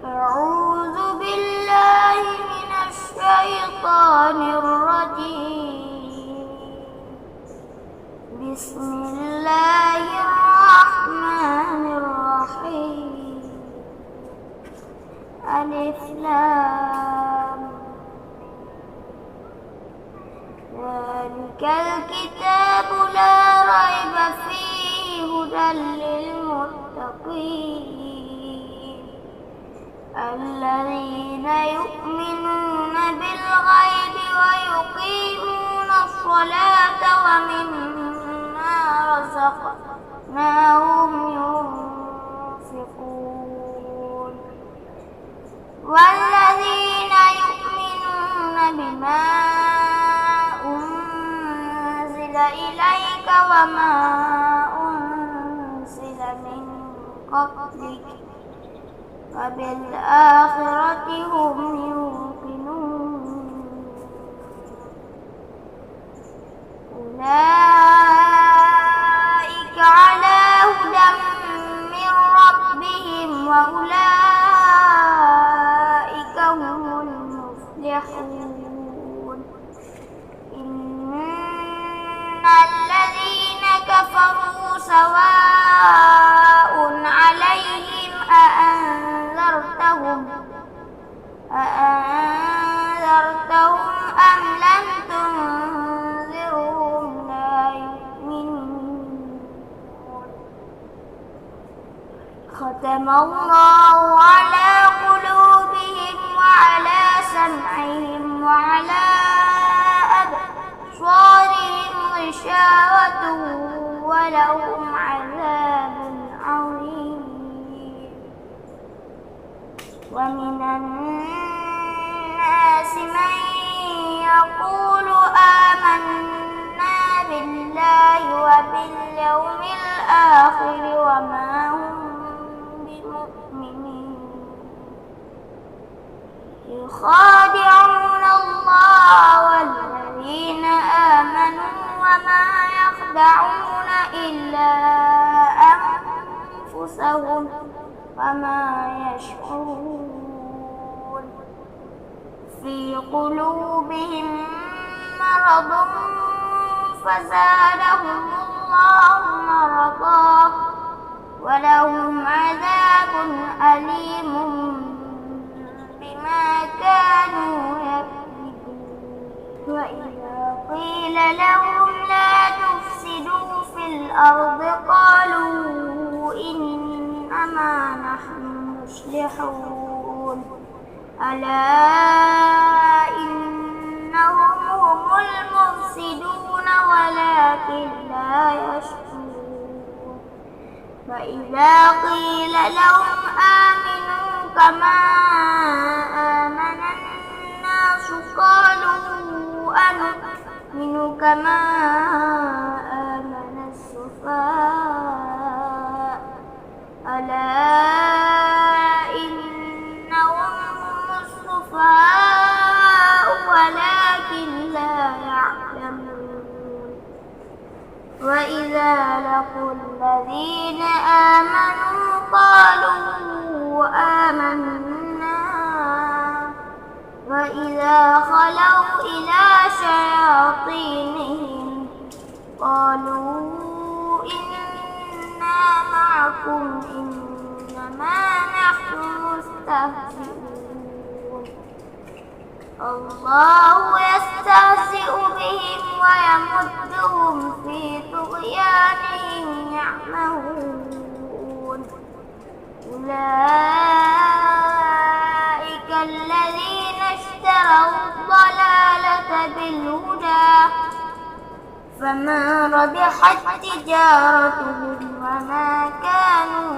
أعوذ بالله من الشيطان الرجيم. بسم الله الرحمن الرحيم. ألف لام. ذلك الكتاب لا ريب فيه هدى للمتقين الذين يؤمنون بالغيب ويقيمون الصلاة ومما رزقناهم ينفقون والذين يؤمنون بما أنزل إليك وما أنزل من قبلك وبالآخرة هم يوقنون أولئك على هدى من ربهم وأولئك هم المفلحون. إن الذين كفروا سواء عليهم أأنذرتهم أم لم تنذرهم لا يؤمنون. ختم الله على قلوبهم وعلى سمعهم وعلى أبصارهم غشاوة ولهم عذاب عظيم. ومن الناس من يقول آمنا بالله وباليوم الآخر وما هم بمؤمنين يخادعون الله والذين آمنوا وما يخدعون إلا أنفسهم وما يشعرون. في قلوبهم مرض فزادهم الله مرضا ولهم عذاب أليم بما كانوا يكذبون. وإذا قيل لهم لا تفسدوا في الأرض قالوا إنما نحن مصلحون ألا إنهم هم المفسدون ولكن لا يشعرون. وإذا قيل لهم آمنوا كما آمن الناس قالوا أنؤمن كما آمن السفهاء ألا إنهم هم السفهاء ولكن لا يعلمون. وإذا لقوا الذين آمنوا قالوا آمنا وإذا خلوا إلى شياطينهم قالوا إنا معكم إنما نحن مستهزئون. الله يستهزئ بهم ويمدهم في طغيانهم يعمهون. أولئك الذين اشتروا الضلالة بالهدى فما ربحت تجارتهم وما كانوا